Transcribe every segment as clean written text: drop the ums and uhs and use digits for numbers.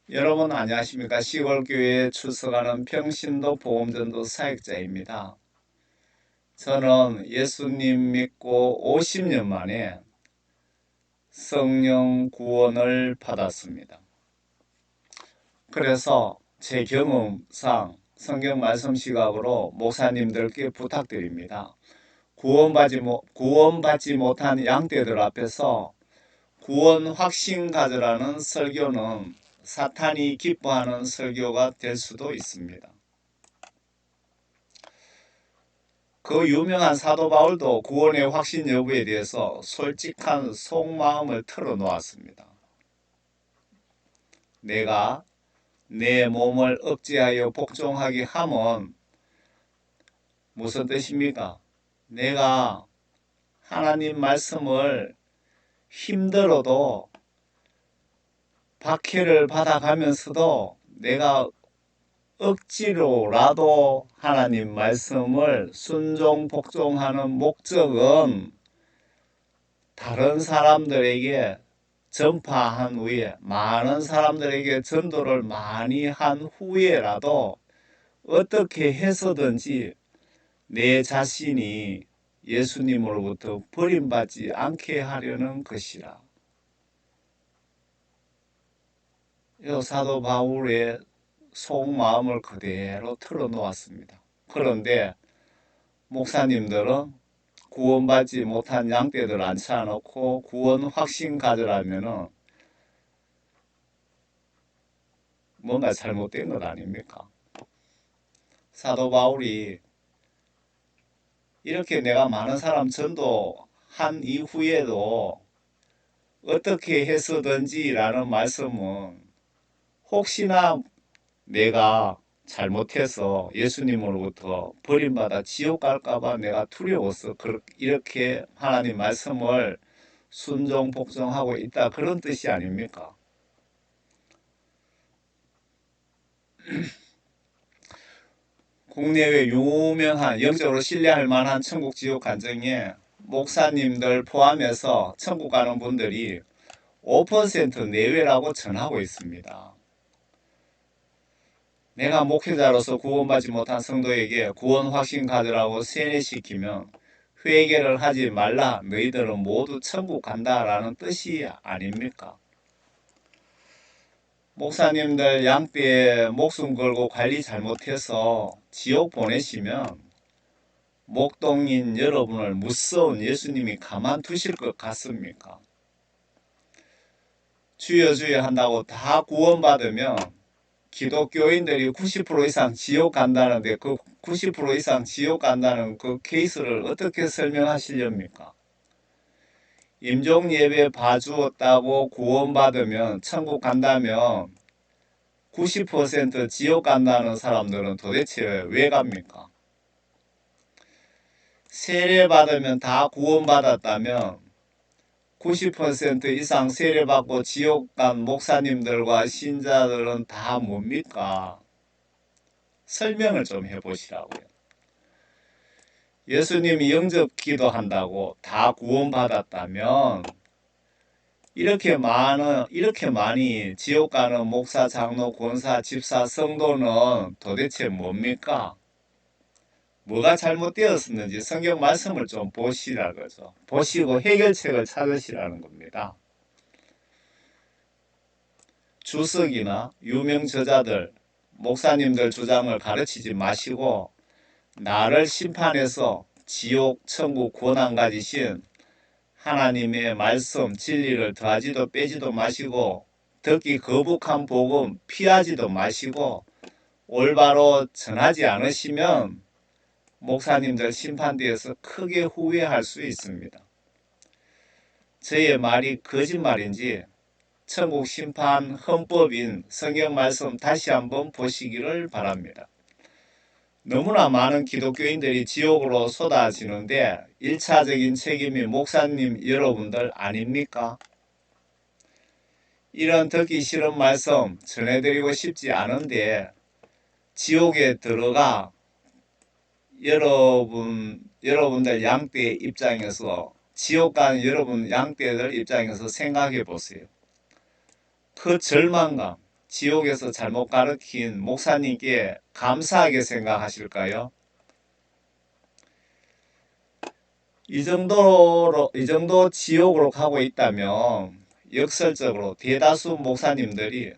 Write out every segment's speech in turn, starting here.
여러분 안녕하십니까? 시골교회에 출석하는 평신도 복음전도 사역자입니다. 저는 예수님 믿고 50년 만에 성령 구원을 받았습니다. 그래서 제 경험상 성경 말씀 시각으로 목사님들께 부탁드립니다. 구원받지 못한 양떼들 앞에서 구원 확신 가져라는 설교는 사탄이 기뻐하는 설교가 될 수도 있습니다. 그 유명한 사도 바울도 구원의 확신 여부에 대해서 솔직한 속마음을 털어놓았습니다. 내가 내 몸을 억제하여 복종하게 하면 무슨 뜻입니까? 내가 하나님 말씀을 힘들어도 박해를 받아가면서도 내가 억지로라도 하나님 말씀을 순종 복종하는 목적은 다른 사람들에게 전파한 후에, 많은 사람들에게 전도를 많이 한 후에라도 어떻게 해서든지 내 자신이 예수님으로부터 버림받지 않게 하려는 것이라. 이 사도 바울의 속마음을 그대로 털어놓았습니다. 그런데 목사님들은 구원받지 못한 양떼들 앉혀놓고 구원 확신 가져라면은 뭔가 잘못된 것 아닙니까? 사도 바울이 이렇게 내가 많은 사람 전도한 이후에도 어떻게 해서든지 라는 말씀은 혹시나 내가 잘못해서 예수님으로부터 버림받아 지옥 갈까봐 내가 두려워서 이렇게 하나님 말씀을 순종 복종하고 있다, 그런 뜻이 아닙니까? 국내외 유명한 영적으로 신뢰할 만한 천국 지옥 간증에 목사님들 포함해서 천국 가는 분들이 5% 내외라고 전하고 있습니다. 내가 목회자로서 구원받지 못한 성도에게 구원 확신 가져라고 세뇌시키면 회개를 하지 말라, 너희들은 모두 천국 간다라는 뜻이 아닙니까? 목사님들 양떼에 목숨 걸고 관리 잘못해서 지옥 보내시면 목동인 여러분을 무서운 예수님이 가만두실 것 같습니까? 주여 주여 한다고 다 구원받으면 기독교인들이 90% 이상 지옥 간다는데 그 90% 이상 지옥 간다는 그 케이스를 어떻게 설명하시렵니까? 임종 예배 봐주었다고 구원받으면 천국 간다면 90% 지옥 간다는 사람들은 도대체 왜 갑니까? 세례 받으면 다 구원받았다면 90% 이상 세례받고 지옥 간 목사님들과 신자들은 다 뭡니까? 설명을 좀 해보시라고요. 예수님이 영접 기도한다고 다 구원받았다면 이렇게 많이 지옥 가는 목사, 장로, 권사, 집사, 성도는 도대체 뭡니까? 뭐가 잘못되었었는지 성경 말씀을 좀 보시라 그러죠. 보시고 해결책을 찾으시라는 겁니다. 주석이나 유명 저자들, 목사님들 주장을 가르치지 마시고 나를 심판해서 지옥, 천국 권한 가지신 하나님의 말씀, 진리를 더하지도 빼지도 마시고 듣기 거북한 복음 피하지도 마시고 올바로 전하지 않으시면 목사님들 심판대에서 크게 후회할 수 있습니다. 저의 말이 거짓말인지 천국 심판 헌법인 성경 말씀 다시 한번 보시기를 바랍니다. 너무나 많은 기독교인들이 지옥으로 쏟아지는데 1차적인 책임이 목사님 여러분들 아닙니까? 이런 듣기 싫은 말씀 전해드리고 싶지 않은데 지옥에 들어가 여러분들 양떼 입장에서 지옥 간 여러분 양떼들 입장에서 생각해 보세요. 그 절망감, 지옥에서 잘못 가르친 목사님께 감사하게 생각하실까요? 이 정도 지옥으로 가고 있다면 역설적으로 대다수 목사님들이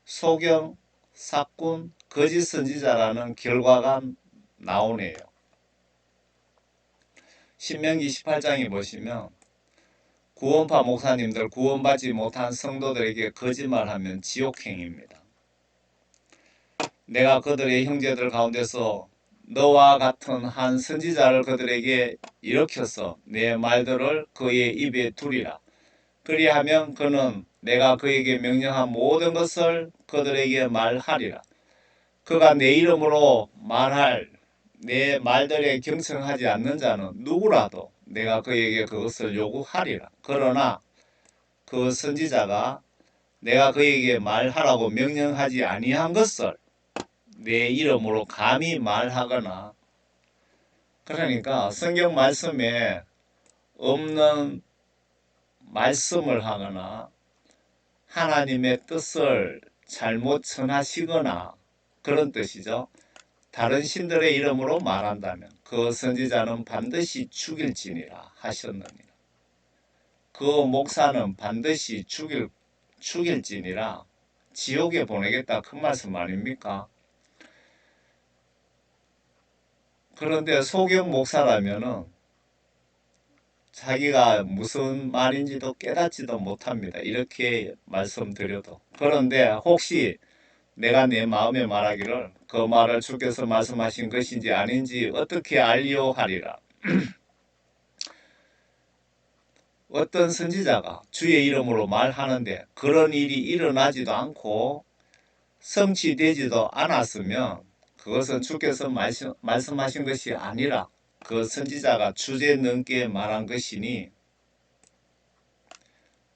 소경, 사꾼, 거짓 선지자라는 결과가 나오네요. 신명기 18장에 보시면 구원파 목사님들, 구원받지 못한 성도들에게 거짓말하면 지옥행입니다. 내가 그들의 형제들 가운데서 너와 같은 한 선지자를 그들에게 일으켜서 내 말들을 그의 입에 두리라. 그리하면 그는 내가 그에게 명령한 모든 것을 그들에게 말하리라. 그가 내 이름으로 말할 내 말들에 경청하지 않는 자는 누구라도 내가 그에게 그것을 요구하리라. 그러나 그 선지자가 내가 그에게 말하라고 명령하지 아니한 것을 내 이름으로 감히 말하거나, 그러니까 성경 말씀에 없는 말씀을 하거나 하나님의 뜻을 잘못 전하시거나 그런 뜻이죠. 다른 신들의 이름으로 말한다면 그 선지자는 반드시 죽일지니라 하셨느니라. 그 목사는 반드시 죽일지니라, 지옥에 보내겠다 그 말씀 아닙니까? 그런데 소경 목사라면은 자기가 무슨 말인지도 깨닫지도 못합니다. 이렇게 말씀드려도. 그런데 혹시 내가 내 마음에 말하기를 그 말을 주께서 말씀하신 것인지 아닌지 어떻게 알리오 하리라. 어떤 선지자가 주의 이름으로 말하는데 그런 일이 일어나지도 않고 성취되지도 않았으면 그것은 주께서 말씀하신 것이 아니라 그 선지자가 주제넘게 말한 것이니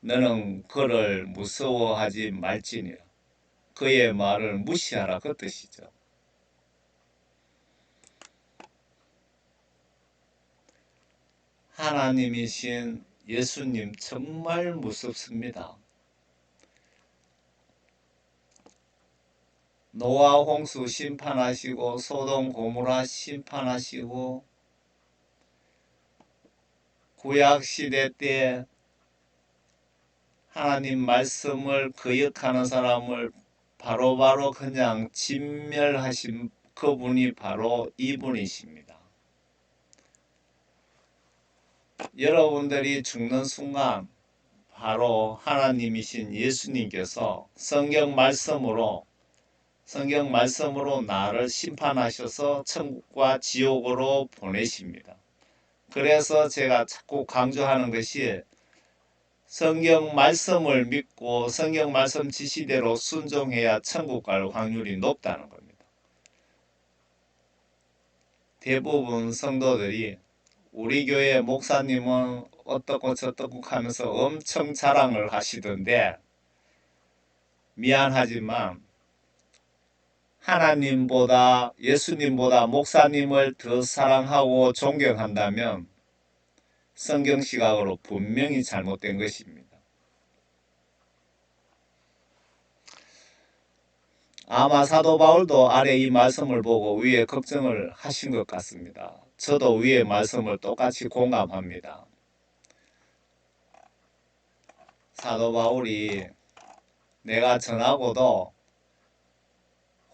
너는 그를 무서워하지 말지니라. 그의 말을 무시하라 그 뜻이죠. 하나님이신 예수님 정말 무섭습니다. 노아 홍수 심판하시고 소돔 고모라 심판하시고 구약시대 때 하나님 말씀을 거역하는 사람을 바로바로 그냥 진멸하신 그분이 바로 이분이십니다. 여러분들이 죽는 순간 바로 하나님이신 예수님께서 성경 말씀으로 나를 심판하셔서 천국과 지옥으로 보내십니다. 그래서 제가 자꾸 강조하는 것이 성경 말씀을 믿고 성경 말씀 지시대로 순종해야 천국 갈 확률이 높다는 겁니다. 대부분 성도들이 우리 교회 목사님은 어떻고 저떻고 하면서 엄청 자랑을 하시던데, 미안하지만 하나님보다 예수님보다 목사님을 더 사랑하고 존경한다면 성경 시각으로 분명히 잘못된 것입니다. 아마 사도 바울도 아래 이 말씀을 보고 위에 걱정을 하신 것 같습니다. 저도 위에 말씀을 똑같이 공감합니다. 사도 바울이 내가 전하고도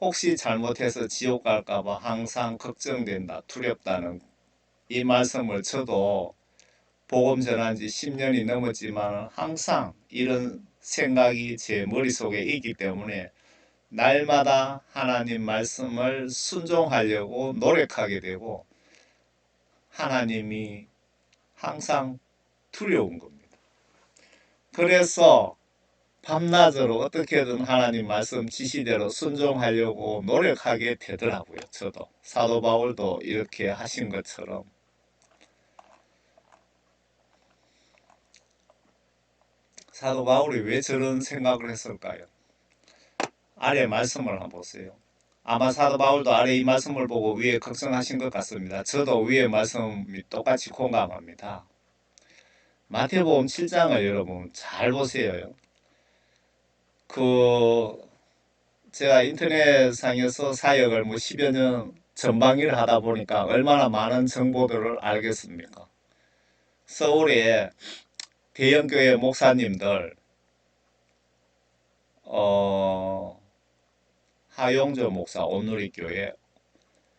혹시 잘못해서 지옥 갈까봐 항상 걱정된다, 두렵다는 이 말씀을 저도 복음 전한 지 10년이 넘었지만 항상 이런 생각이 제 머릿속에 있기 때문에 날마다 하나님 말씀을 순종하려고 노력하게 되고 하나님이 항상 두려운 겁니다. 그래서 밤낮으로 어떻게든 하나님 말씀 지시대로 순종하려고 노력하게 되더라고요. 저도 사도 바울도 이렇게 하신 것처럼. 사도 바울이 왜 저런 생각을 했을까요? 아래 말씀을 한번 보세요. 아마 사도 바울도 아래 이 말씀을 보고 위에 걱정하신 것 같습니다. 저도 위에 말씀이 똑같이 공감합니다. 마태복음 7장을 여러분 잘 보세요. 그 제가 인터넷상에서 사역을 뭐 10여 년 전방위를 하다 보니까 얼마나 많은 정보들을 알겠습니까? 서울에 대형교회 목사님들, 어, 하용조 목사, 온누리교회,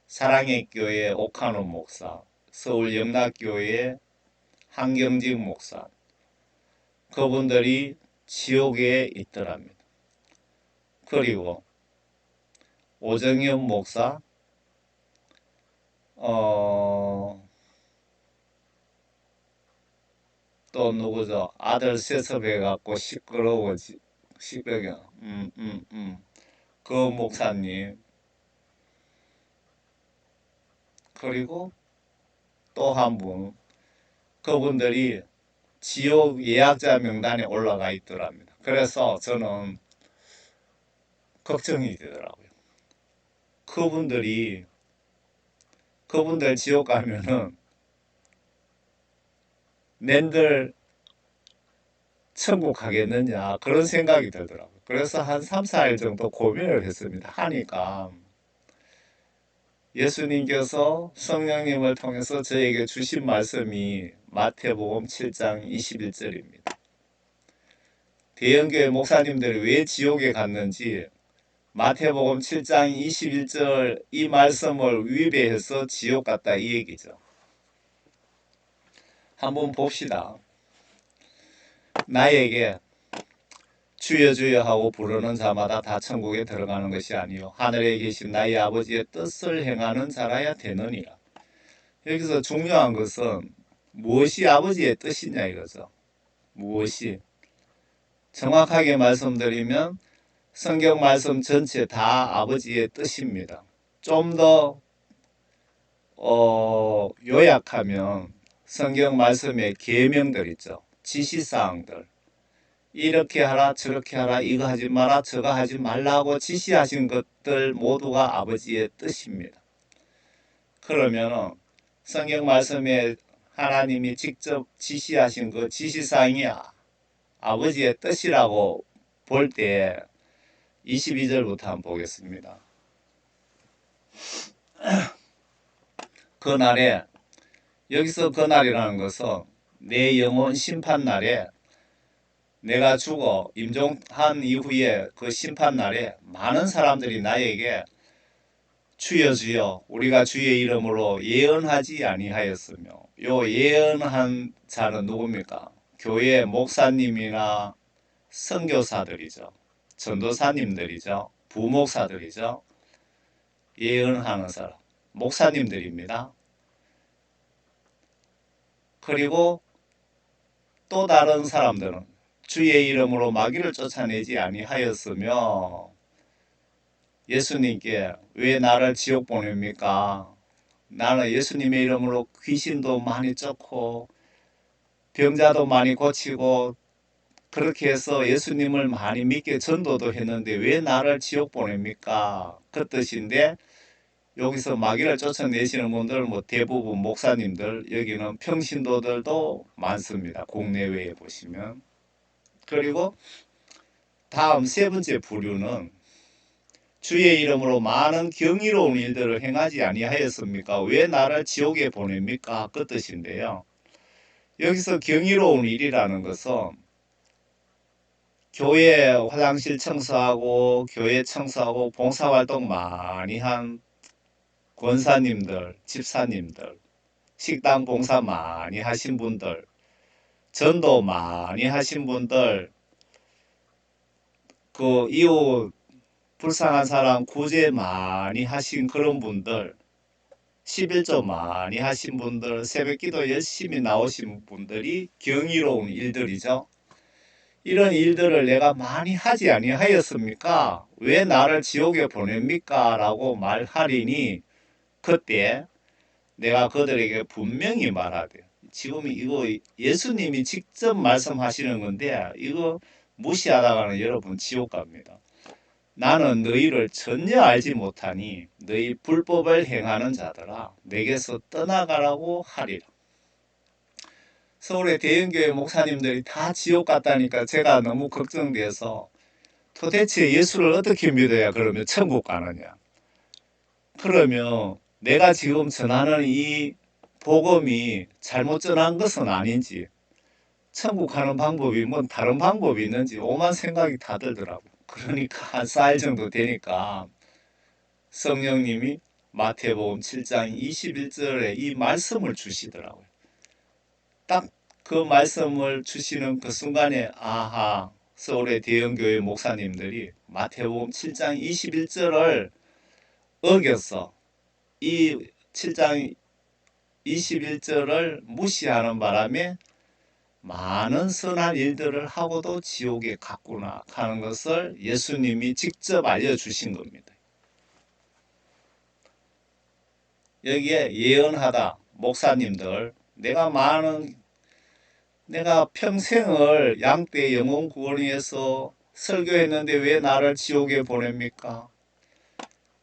사랑의 교회 옥한원 목사, 서울 영락교회 한경직 목사, 그분들이 지옥에 있더랍니다. 그리고 오정현 목사, 또 누구죠? 아들 세습해갖고 시끄러워, 그 목사님, 그리고 또 한 분, 그분들이 지옥 예약자 명단에 올라가 있더랍니다. 그래서 저는 걱정이 되더라고요. 그분들 지옥 가면은 낸들 천국 가겠느냐 그런 생각이 들더라고요. 그래서 한 3, 4일 정도 고민을 했습니다. 하니까 예수님께서 성령님을 통해서 저에게 주신 말씀이 마태복음 7장 21절입니다. 대형교회 목사님들이 왜 지옥에 갔는지 마태복음 7장 21절 이 말씀을 위배해서 지옥 갔다 이 얘기죠. 한번 봅시다. 나에게 주여 주여 하고 부르는 자마다 다 천국에 들어가는 것이 아니요 하늘에 계신 나의 아버지의 뜻을 행하는 자라야 되느니라. 여기서 중요한 것은 무엇이 아버지의 뜻이냐 이거죠. 무엇이? 정확하게 말씀드리면 성경 말씀 전체 다 아버지의 뜻입니다. 좀 더 요약하면 성경 말씀의 계명들 있죠. 지시사항들. 이렇게 하라 저렇게 하라 이거 하지 마라 저거 하지 말라고 지시하신 것들 모두가 아버지의 뜻입니다. 그러면 성경 말씀에 하나님이 직접 지시하신 그 지시사항이 아버지의 뜻이라고 볼 때 22절부터 한번 보겠습니다. 그날에 여기서 그날이라는 것은 내 영혼 심판날에 내가 죽어 임종한 이후에 그 심판날에 많은 사람들이 나에게 주여 주여 우리가 주의 이름으로 예언하지 아니하였으며 요 예언한 자는 누굽니까? 교회 목사님이나 선교사들이죠. 전도사님들이죠. 부목사들이죠. 예언하는 사람 목사님들입니다. 그리고 또 다른 사람들은 주의 이름으로 마귀를 쫓아내지 아니하였으며 예수님께 왜 나를 지옥 보냅니까? 나는 예수님의 이름으로 귀신도 많이 쫓고 병자도 많이 고치고 그렇게 해서 예수님을 많이 믿게 전도도 했는데 왜 나를 지옥 보냅니까? 그 뜻인데 여기서 마귀를 쫓아내시는 분들 뭐 대부분 목사님들 여기는 평신도들도 많습니다. 국내외에 보시면. 그리고 다음 세 번째 부류는 주의 이름으로 많은 경이로운 일들을 행하지 아니하였습니까? 왜 나를 지옥에 보냅니까? 그 뜻인데요. 여기서 경이로운 일이라는 것은 교회 화장실 청소하고 교회 청소하고 봉사활동 많이 한 권사님들, 집사님들, 식당 봉사 많이 하신 분들, 전도 많이 하신 분들, 그 이웃 불쌍한 사람 구제 많이 하신 그런 분들, 11조 많이 하신 분들, 새벽기도 열심히 나오신 분들이 경이로운 일들이죠. 이런 일들을 내가 많이 하지 아니하였습니까? 왜 나를 지옥에 보냅니까? 라고 말하리니 그때 내가 그들에게 분명히 말하되 지금 이거 예수님이 직접 말씀하시는 건데 이거 무시하다가는 여러분 지옥 갑니다. 나는 너희를 전혀 알지 못하니 너희 불법을 행하는 자들아 내게서 떠나가라고 하리라. 서울의 대형교회 목사님들이 다 지옥 갔다니까 제가 너무 걱정돼서 도대체 예수를 어떻게 믿어야 그러면 천국 가느냐? 그러면 내가 지금 전하는 이 복음이 잘못 전한 것은 아닌지, 천국 가는 방법이 뭔 다른 방법이 있는지 오만 생각이 다 들더라고. 그러니까 한 4일 정도 되니까 성령님이 마태복음 7장 21절에 이 말씀을 주시더라고요. 딱 그 말씀을 주시는 그 순간에 아하, 서울의 대형교회 목사님들이 마태복음 7장 21절을 어겨서 이 7장 21절을 무시하는 바람에 많은 선한 일들을 하고도 지옥에 갔구나 하는 것을 예수님이 직접 알려주신 겁니다. 여기에 예언하다 목사님들 내가 평생을 양떼 영혼구원위에서 설교했는데 왜 나를 지옥에 보냅니까?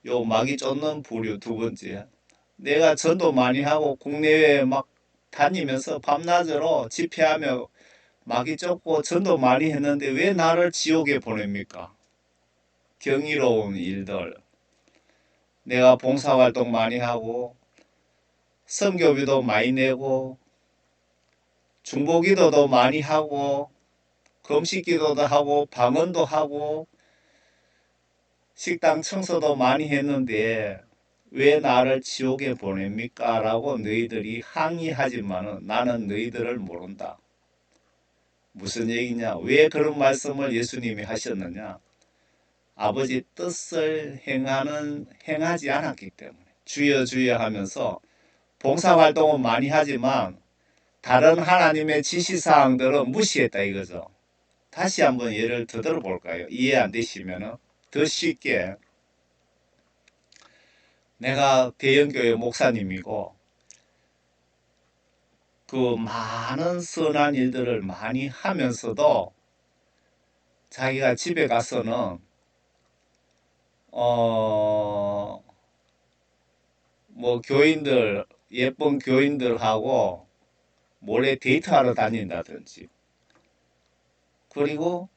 요 마귀 쫓는 부류 두 번째. 내가 전도 많이 하고 국내외에 막 다니면서 밤낮으로 집회하며 마귀 쫓고 전도 많이 했는데 왜 나를 지옥에 보냅니까? 경이로운 일들. 내가 봉사활동 많이 하고 선교비도 많이 내고 중보기도도 많이 하고 금식기도도 하고 방언도 하고 식당 청소도 많이 했는데 왜 나를 지옥에 보냅니까? 라고 너희들이 항의하지만은 나는 너희들을 모른다. 무슨 얘기냐? 왜 그런 말씀을 예수님이 하셨느냐? 아버지 뜻을 행하지 않았기 때문에 주여 주여 하면서 봉사활동은 많이 하지만 다른 하나님의 지시사항들은 무시했다 이거죠. 다시 한번 예를 들어 볼까요? 이해 안 되시면 더 쉽게 내가 대형교회 목사님이고 그 많은 선한 일들을 많이 하면서도 자기가 집에 가서는 뭐 교인들 예쁜 교인들하고 몰래 데이트하러 다닌다든지 그리고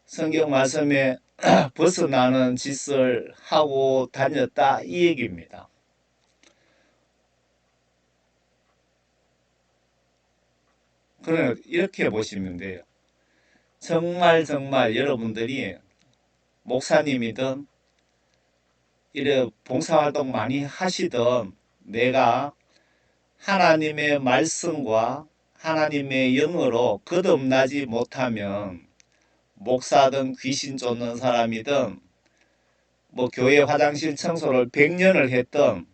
성경 말씀에 벗어나는 짓을 하고 다녔다 이 얘기입니다. 그러나 이렇게 보시면 돼요. 정말 여러분들이 목사님이든 이래 봉사활동 많이 하시던 내가 하나님의 말씀과 하나님의 영으로 거듭나지 못하면 목사든 귀신 쫓는 사람이든 뭐 교회 화장실 청소를 100년을 했던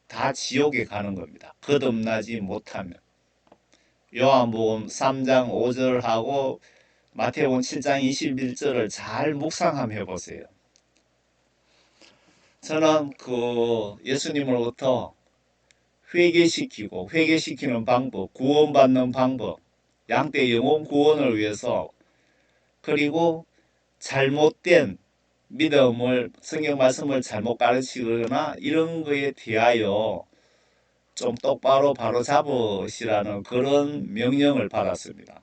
다 지옥에 가는 겁니다. 거듭나지 못하면. 요한복음 3장 5절하고 마태복음 7장 21절을 잘 묵상해 보세요. 저는 그 예수님으로부터 회개시키는 방법, 구원받는 방법, 양떼 영혼 구원을 위해서 그리고 잘못된 믿음을 성경 말씀을 잘못 가르치거나 이런 거에 대하여 좀 똑바로 바로 잡으시라는 그런 명령을 받았습니다.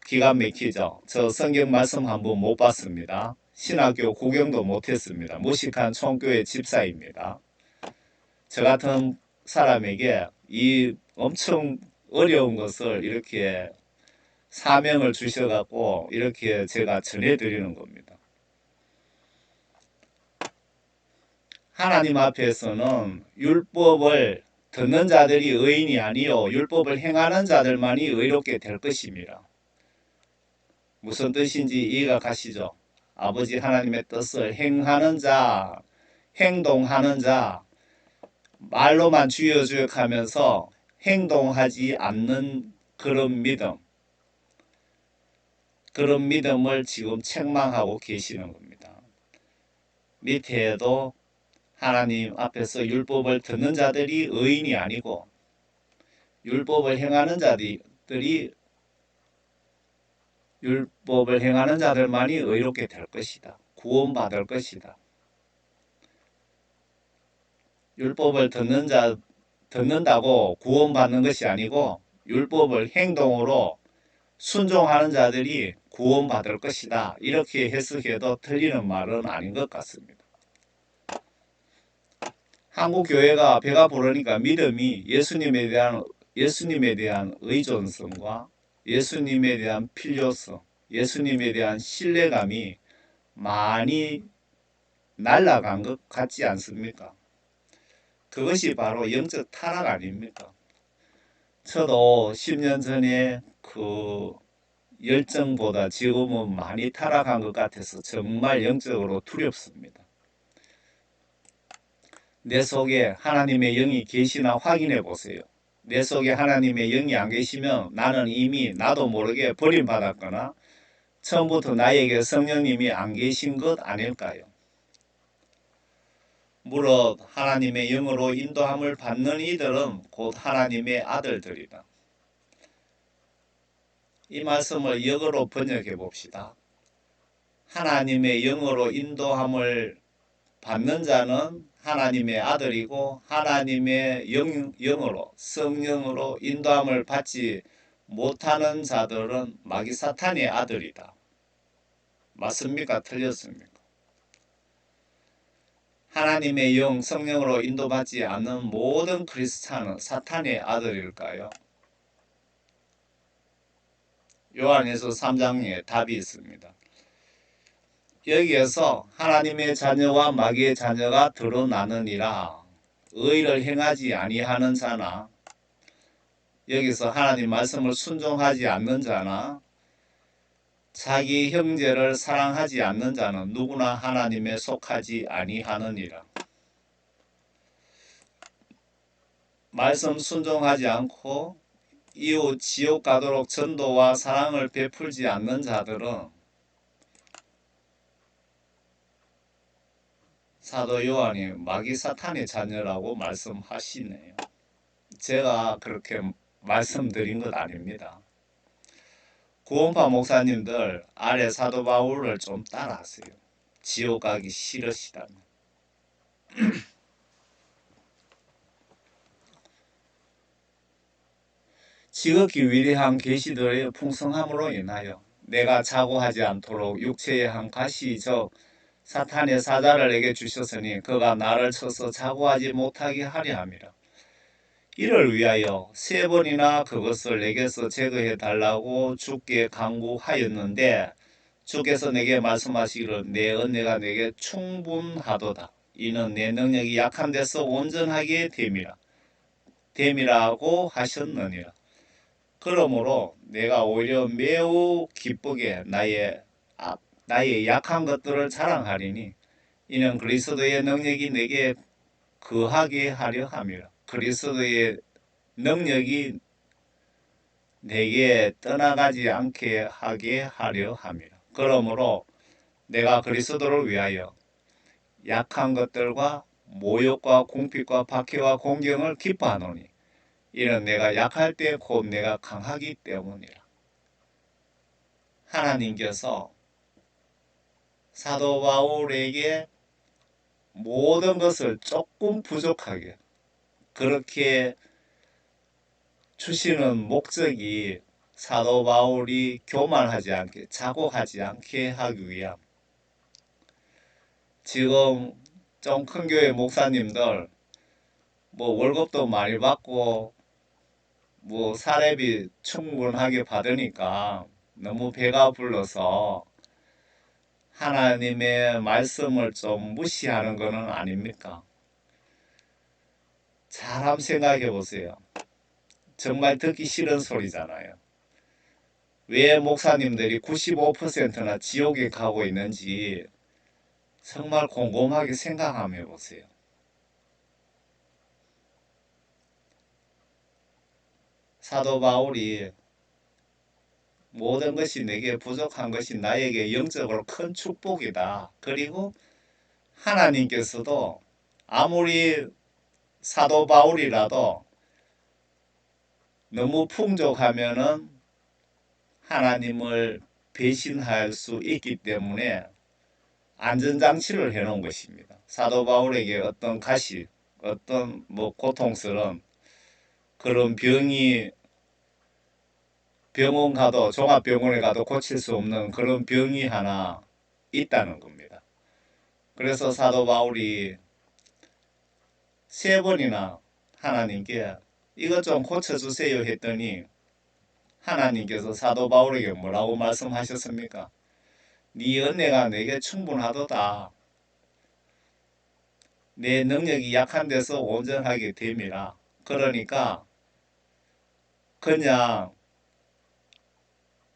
기가 막히죠. 저 성경 말씀 한번 못 봤습니다. 신학교 구경도 못했습니다. 무식한 총교회 집사입니다. 저 같은 사람에게 이 엄청 어려운 것을 이렇게 사명을 주셔갖고 이렇게 제가 전해드리는 겁니다. 하나님 앞에서는 율법을 듣는 자들이 의인이 아니요 율법을 행하는 자들만이 의롭게 될 것입니다. 무슨 뜻인지 이해가 가시죠? 아버지 하나님의 뜻을 행하는 자, 행동하는 자, 말로만 주여 주여 하면서 행동하지 않는 그런 믿음을 지금 책망하고 계시는 겁니다. 밑에도 하나님 앞에서 율법을 듣는 자들이 의인이 아니고 율법을 행하는 자들만이 의롭게 될 것이다. 구원받을 것이다. 율법을 듣는다고 구원받는 것이 아니고 율법을 행동으로 순종하는 자들이 구원받을 것이다. 이렇게 해석해도 틀리는 말은 아닌 것 같습니다. 한국 교회가 배가 부르니까 믿음이 예수님에 대한 의존성과 예수님에 대한 필요성, 예수님에 대한 신뢰감이 많이 날아간 것 같지 않습니까? 그것이 바로 영적 타락 아닙니까? 저도 10년 전에 그 열정보다 지금은 많이 타락한 것 같아서 정말 영적으로 두렵습니다. 내 속에 하나님의 영이 계시나 확인해 보세요. 내 속에 하나님의 영이 안 계시면 나는 이미 나도 모르게 버림받았거나 처음부터 나에게 성령님이 안 계신 것 아닐까요? 무릇 하나님의 영으로 인도함을 받는 이들은 곧 하나님의 아들들이다. 이 말씀을 역으로 번역해 봅시다. 하나님의 영으로 인도함을 받는 자는 하나님의 아들이고 하나님의 영으로 성령으로 인도함을 받지 못하는 자들은 마귀 사탄의 아들이다. 맞습니까? 틀렸습니까? 하나님의 영 성령으로 인도받지 않는 모든 크리스찬은 사탄의 아들일까요? 요한에서 3장에 답이 있습니다. 여기에서 하나님의 자녀와 마귀의 자녀가 드러나느니라. 의를 행하지 아니하는 자나 여기서 하나님 말씀을 순종하지 않는 자나 자기 형제를 사랑하지 않는 자는 누구나 하나님에 속하지 아니하느니라. 말씀 순종하지 않고 이웃 지옥 가도록 전도와 사랑을 베풀지 않는 자들은 사도 요한이 마귀 사탄의 자녀라고 말씀하시네요. 제가 그렇게 말씀드린 것 아닙니다. 구원파 목사님들 아래 사도 바울을 좀 따라하세요. 지옥 가기 싫으시다면. 지극히 위대한 계시들의 풍성함으로 인하여 내가 자고하지 않도록 육체의 한 가시적 사탄의 사자를 내게 주셨으니 그가 나를 쳐서 자고하지 못하게 하려 함이라. 이를 위하여 3번이나 그것을 내게서 제거해 달라고 주께 간구하였는데 주께서 내게 말씀하시기를 내 은혜가 내게 충분하도다. 이는 내 능력이 약한 데서 온전하게 됨이라고 하셨느니라. 그러므로 내가 오히려 매우 기쁘게 나의 약한 것들을 자랑하리니 이는 그리스도의 능력이 내게 거하게 하려 함이라. 그리스도의 능력이 내게 떠나가지 않게 하게 하려 함이라. 그러므로 내가 그리스도를 위하여 약한 것들과 모욕과 궁핍과 박해와 공경을 기뻐하노니 이는 내가 약할 때 곧 내가 강하기 때문이라. 하나님께서 사도 바울에게 모든 것을 조금 부족하게 그렇게 주시는 목적이 사도 바울이 교만하지 않게 자고하지 않게 하기 위함. 지금 좀 큰 교회 목사님들 뭐 월급도 많이 받고 뭐 사례비 충분하게 받으니까 너무 배가 불러서 하나님의 말씀을 좀 무시하는 것은 아닙니까? 잘 한번 생각해 보세요. 정말 듣기 싫은 소리잖아요. 왜 목사님들이 95%나 지옥에 가고 있는지 정말 곰곰하게 생각하며 보세요. 사도 바울이 모든 것이 내게 부족한 것이 나에게 영적으로 큰 축복이다. 그리고 하나님께서도 아무리 사도 바울이라도 너무 풍족하면은 하나님을 배신할 수 있기 때문에 안전장치를 해놓은 것입니다. 사도 바울에게 어떤 가시, 어떤 고통스러운 그런 병이 병원 가도 종합병원에 가도 고칠 수 없는 그런 병이 하나 있다는 겁니다. 그래서 사도 바울이 세 번이나 하나님께 이것 좀 고쳐주세요 했더니 하나님께서 사도 바울에게 뭐라고 말씀하셨습니까? 네 은혜가 내게 충분하도다. 내 능력이 약한 데서 온전하게 됨이라. 그러니까 그냥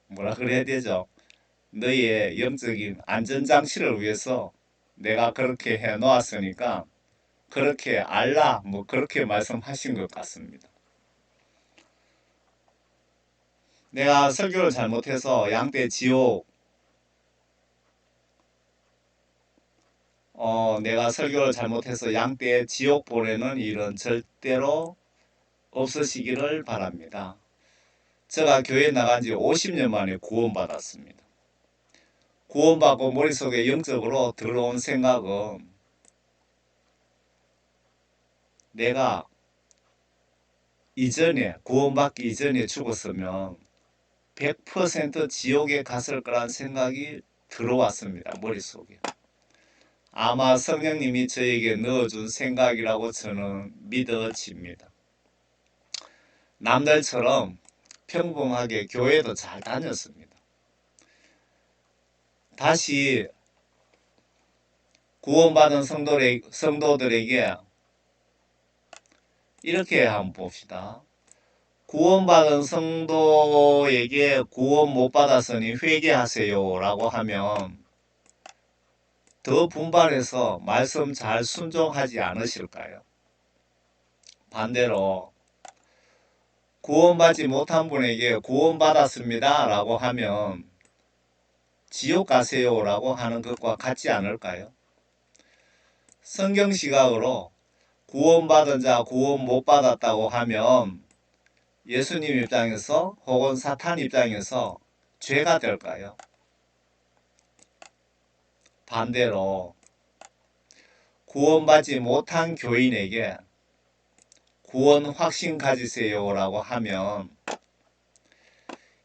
뭐라 그래야 되죠? 너의 영적인 안전장치를 위해서 내가 그렇게 해 놓았으니까 그렇게 알라 뭐 그렇게 말씀하신 것 같습니다. 내가 설교를 잘못해서 양떼 지옥 내가 설교를 잘못해서 양떼 지옥 보내는 일은 절대로 없으시기를 바랍니다. 제가 교회 나간 지 50년 만에 구원받았습니다. 구원받고 머릿속에 영적으로 들어온 생각은 내가 이전에 구원받기 이전에 죽었으면 100% 지옥에 갔을 거란 생각이 들어왔습니다. 머릿속에. 아마 성령님이 저에게 넣어준 생각이라고 저는 믿어집니다. 남들처럼 평범하게 교회도 잘 다녔습니다. 다시 구원받은 성도들에게 이렇게 한번 봅시다. 구원받은 성도에게 구원 못 받았으니 회개하세요 라고 하면 더 분발해서 말씀 잘 순종하지 않으실까요? 반대로 구원받지 못한 분에게 구원받았습니다 라고 하면 지옥 가세요 라고 하는 것과 같지 않을까요? 성경 시각으로 구원받은 자 구원 못 받았다고 하면 예수님 입장에서 혹은 사탄 입장에서 죄가 될까요? 반대로 구원받지 못한 교인에게 구원 확신 가지세요 라고 하면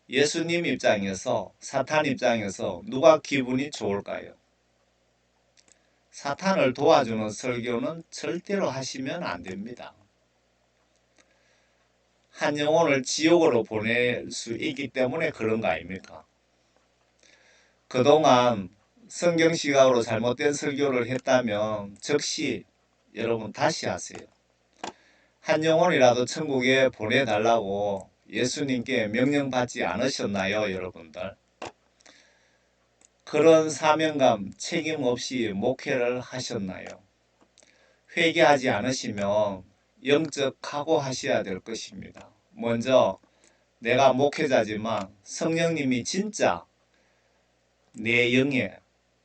예수님 입장에서 사탄 입장에서 누가 기분이 좋을까요? 사탄을 도와주는 설교는 절대로 하시면 안 됩니다. 한 영혼을 지옥으로 보낼 수 있기 때문에 그런 거 아닙니까? 그동안 성경 시각으로 잘못된 설교를 했다면 즉시 여러분 다시 하세요. 한 영혼이라도 천국에 보내달라고 예수님께 명령받지 않으셨나요, 여러분들? 그런 사명감, 책임 없이 목회를 하셨나요? 회개하지 않으시면 영적 각오하셔야 될 것입니다. 먼저 내가 목회자지만 성령님이 진짜 내 영에,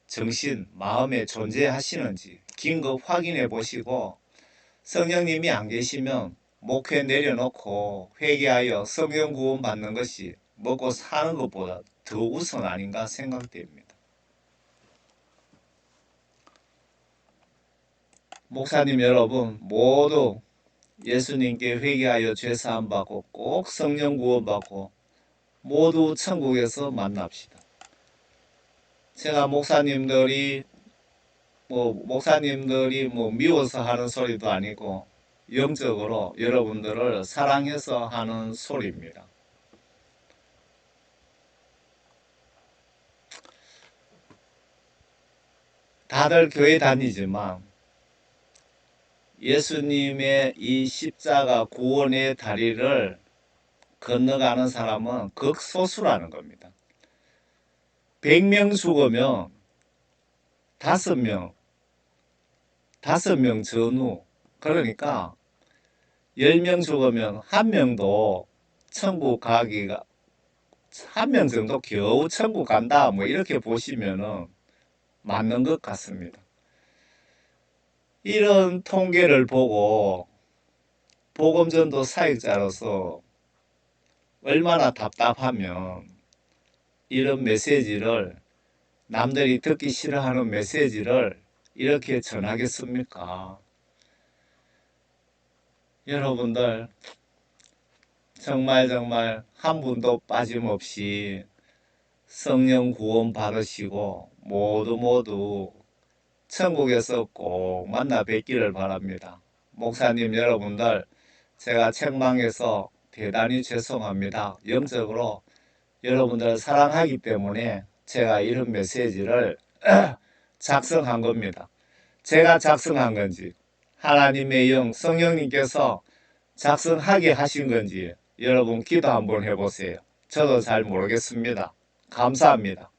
정신, 마음에 존재하시는지 긴급 확인해 보시고 성령님이 안 계시면 목회 내려놓고 회개하여 성령 구원 받는 것이 먹고 사는 것보다 더 우선 아닌가 생각됩니다. 목사님 여러분 모두 예수님께 회개하여 죄사함 받고 꼭 성령 구원 받고 모두 천국에서 만납시다. 제가 목사님들이 미워서 하는 소리도 아니고 영적으로 여러분들을 사랑해서 하는 소리입니다. 다들 교회 다니지만 예수님의 이 십자가 구원의 다리를 건너가는 사람은 극소수라는 겁니다. 100명 죽으면 5명 전후, 그러니까 10명 죽으면 1명도 천국 가기가, 1명 정도 겨우 천국 간다 뭐 이렇게 보시면은 맞는 것 같습니다. 이런 통계를 보고 복음전도 사역자로서 얼마나 답답하면 이런 메시지를, 남들이 듣기 싫어하는 메시지를 이렇게 전하겠습니까? 여러분들 정말 한 분도 빠짐없이 성령 구원 받으시고 모두 천국에서 꼭 만나 뵙기를 바랍니다. 목사님 여러분들, 제가 책망해서 대단히 죄송합니다. 영적으로 여러분들을 사랑하기 때문에 제가 이런 메시지를 작성한 겁니다. 제가 작성한 건지 하나님의 영 성령님께서 작성하게 하신 건지 여러분 기도 한번 해보세요. 저도 잘 모르겠습니다. 감사합니다.